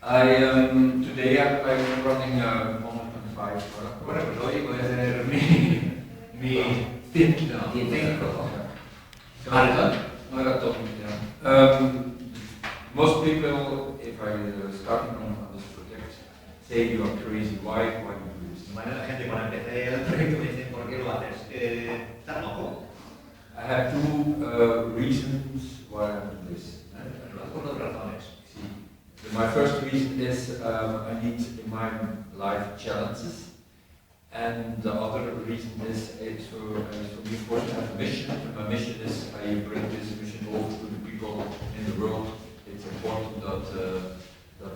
Today I'm running 1.5. Bueno, pues hoy voy a hacer mi cinco. Marathon, yeah. Most people, if I starting on this project, say you are crazy. Why do you do this? Bueno, la gente cuando empecé el proyecto me dice, ¿por qué lo haces? ¿Estás loco? I have two reasons why I do this. Lo hago por dos razones. My first reason is I need in my life challenges, and the other reason is it's for me of course to have a mission. And my mission is I bring this mission over to the people in the world. It's important that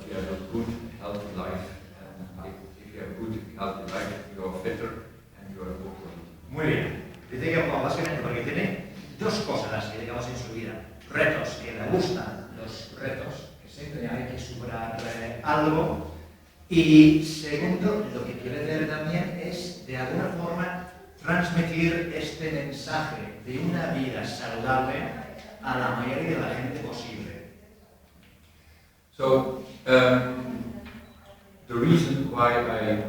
you have a good, healthy life, and if you have a good, healthy life, you are fitter and you are more productive. Muy bien. Dice que básicamente porque tiene dos cosas que digamos en su vida. Retos, que le gustan los retos. Siempre hay que superar algo. Y segundo, lo que quiere hacer también es, de alguna forma, transmitir este mensaje de una vida saludable a la mayoría de la gente posible. So, the reason why I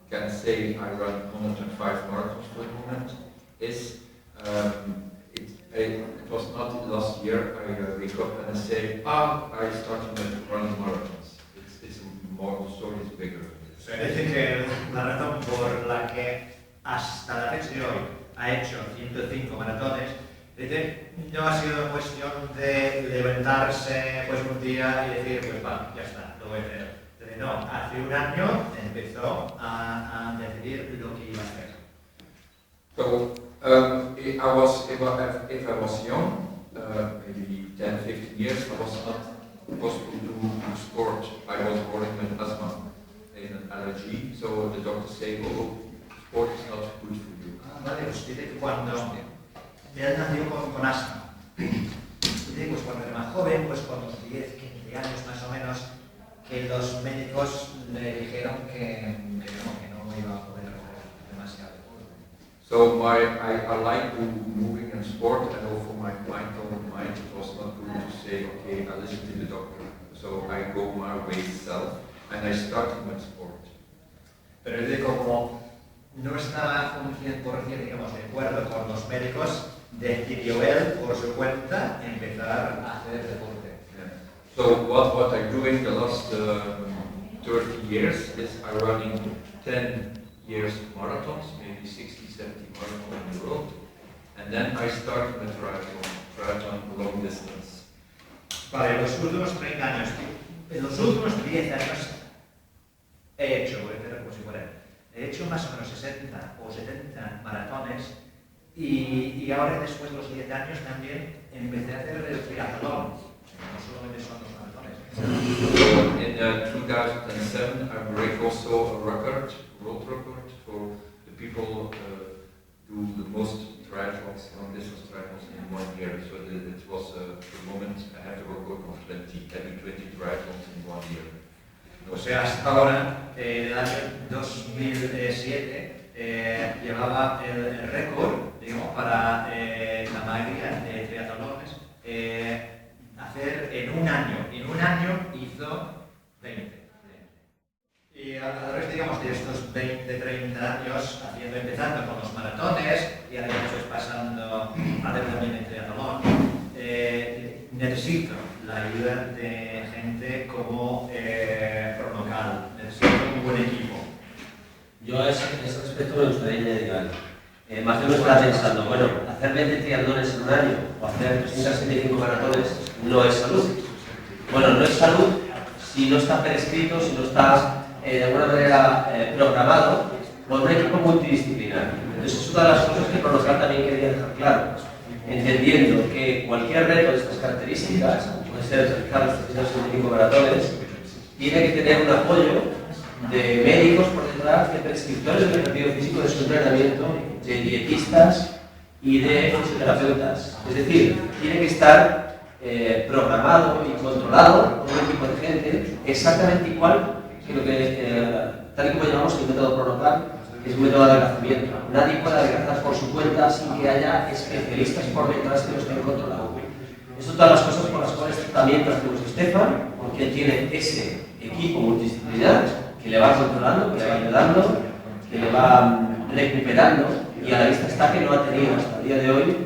can say I run 105 marathons for the moment is it was not last year I wake up and I say, I started running marathons. It's more, the story is bigger. Dice que la razón por la que hasta la fecha de hoy ha hecho 105 maratones, dice, no ha sido cuestión de levantarse pues un día y decir, pues va, ya está, lo voy a hacer. Dice, no, hace un año empezó a decidir lo que iba a hacer. So, if I was young, maybe 10, 15 years, I was not possible to do sport. I was born with asthma and an allergy, so the doctors say, oh, sport is not good for you. Vale, pues dice que cuando él nació con asma, dice pues cuando era más joven, pues con los 10, 15 años más o menos, que los médicos le dijeron que no iba a poder hacer demasiado. So I like moving and sport, and also my mind it was not good to say, okay, I listen to the doctor. So I go my way self, and I started with sport. Pero él dijo como no estaba un 100% digamos, de acuerdo con los médicos, decidió él por su cuenta empezar a hacer deporte. Yeah. So what I'm doing the last 30 years is I'm running 10 years marathons, maybe 60, 70 marathons in the world, and then I started with triathlon long distance. Vale, los últimos 30 años, en los últimos 10 años he hecho, voy a hacer como si fuera, he hecho más o menos 60 o 70 maratones y ahora después de los 10 años también empecé a hacer el triatlón, no solamente son los maratones. So in 2007 I break also a record, world record for the people do the most triathlons, long distance triathlons in 1 year. So it was the moment I had to record of 20 triathlons in 1 year. O sea, hasta ahora, en el año 2007, llevaba el récord, digamos, para la mayoría de triatlones, hacer en un año. En un año hizo 20. Y a través, digamos, de estos 20, 30 años, empezando con los maratones y ahora después pasando a hacer también el triatlón, necesito la ayuda de gente como Pronocal, necesito un buen equipo. Yo a ese respecto me gustaría añadir algo. Más de uno está pensando, bueno, hacer 20 triatlones en un año o hacer 375 maratones no es salud. Bueno, no es salud si no está prescrito, si no está de alguna manera programado por un equipo multidisciplinar. Entonces es una de las cosas que Pronocal también quería dejar claro, entendiendo que cualquier reto de estas características, puede ser realizar los 365 maratones, tiene que tener un apoyo de médicos por detrás, de prescriptores de ejercicio físico, de su entrenamiento, de dietistas y de fisioterapeutas. Es decir, tiene que estar programado y controlado por un equipo de gente exactamente igual que lo que, tal y como llamamos el método Pronocal, que es un método de adelgazamiento. Nadie puede adelgazar por su cuenta sin que haya especialistas por detrás que lo estén controlando. Estas son todas las cosas por las cuales también trajimos a Stefan, porque él tiene ese equipo multidisciplinar que le va controlando, que le va ayudando, que le va recuperando, y a la vista está que no ha tenido hasta el día de hoy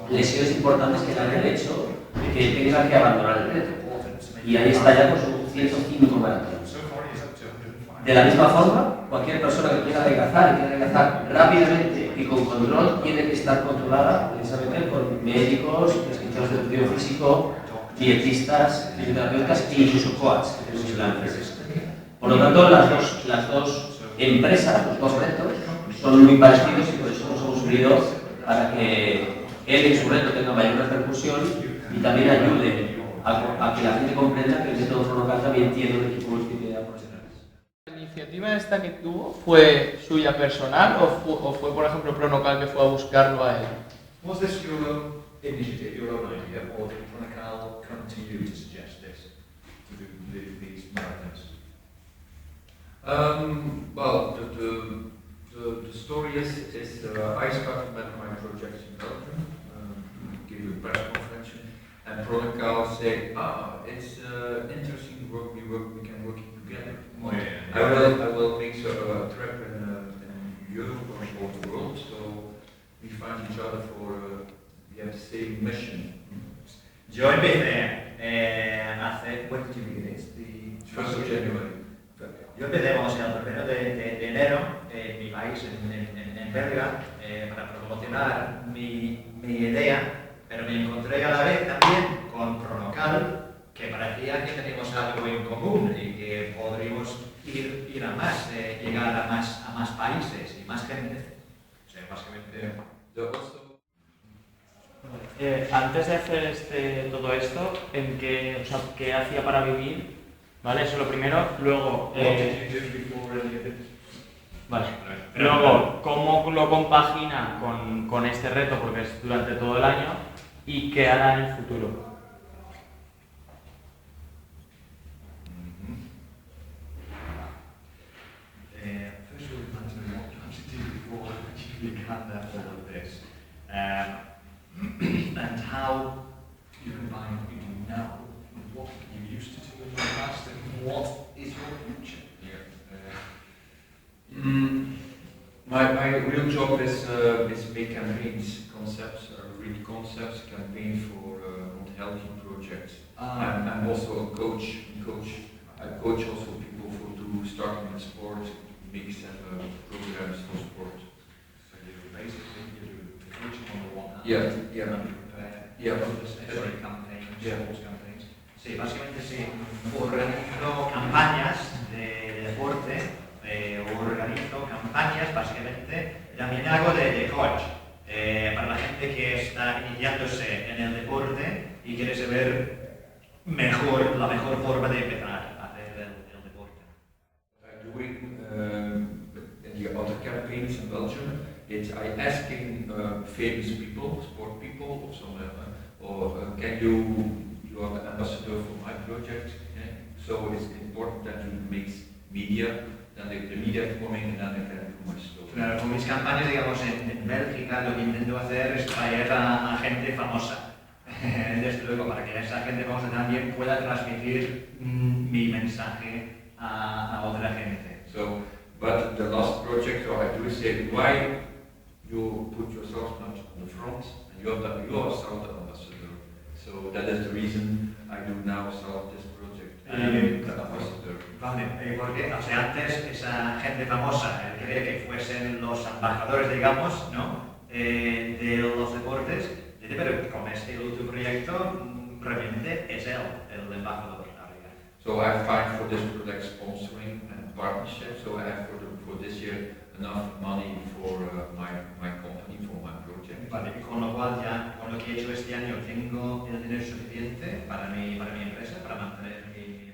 lesiones importantes que le hayan hecho que tenga que abandonar el reto. Y ahí está ya con sus 105 maratones. De la misma forma, cualquier persona que quiera adelgazar rápidamente y con control tiene que estar controlada precisamente por médicos, prescriptores de nutrición físico, dietistas, fisioterapeutas e incluso coaches, que tenemos en la empresa. Por lo tanto, las dos empresas, los dos retos, son muy parecidos y por eso nos hemos unido para que él en su reto tenga mayor repercusión y también ayude a que la gente comprenda que el método Pronocal también tiene un equipo multidisciplinar profesional. ¿La iniciativa esta que tuvo fue suya personal o fue por ejemplo, Pronocal que fue a buscarlo a él? Was this your own initiative, your own idea, or did Pronocal come to you to suggest this, to do these marathons? Well, the story is I started my project in Belgium, gave a press conference, and Pronocal said, it's interesting work, we can work together. Oh, yeah. I will make a trip in Europe or the world, so we find each other we have the same mission. Yo empecé hace, when did you begin this? The 1st of January. Yo empecé, vamos a el 1 de enero en mi país, en Bélgica, para promocionar mi idea, pero me encontré a la vez también con Pronocal, que parecía que teníamos algo en común y que podríamos ir a más, llegar a más países y más gente. O sea, básicamente... Antes de hacer todo esto, ¿qué hacía para vivir? ¿Vale? Eso es lo primero. Luego, vale. Luego, ¿cómo lo compagina con este reto? Porque es durante todo el año. ¿Y qué hará en el futuro? First of all, we'd like to know what you had to do before you began all of this. And how you combine what you do now with what you used to do in the past, and what is your future? My real job is make campaigns, concepts, read concepts, campaign for healthy projects. I'm also a coach. I coach also people to starting in sport, make some programs for sport. So you do the coaching on the one hand. Yeah. And you prepare campaigns, sports campaigns. Sí, básicamente sí. Organizo campañas de deporte, organizo campañas, básicamente, también hago de coach. Para la gente que está iniciándose en el deporte y quiere saber la mejor forma de empezar a hacer el deporte. I'm doing in the other campaigns in Belgium, I asking famous people, sport people, can you are the ambassador for my project, so it's important that you mix media, then the media coming and then I can do my story. Claro, con mis campañas, digamos, en Bélgica lo que intento hacer es traer a gente famosa, desde luego, para que esa gente famosa también pueda transmitir mi mensaje a otra gente. So, but the last project I do is say, why you put yourself not on the front, and you are South ambassador. So that is the reason I do now South this project. Ambassador. Vale, porque, o sea, antes esa gente famosa, él quería que fuesen los embajadores, digamos, ¿no? De los deportes, dice, pero con este tu proyecto realmente es él, el embajador. So I find for this project sponsoring and partnership, so I have for this year enough money for my company, for my project. Vale, con lo cual ya, con lo que he hecho este año, tengo el dinero suficiente para mi empresa, para mantener mi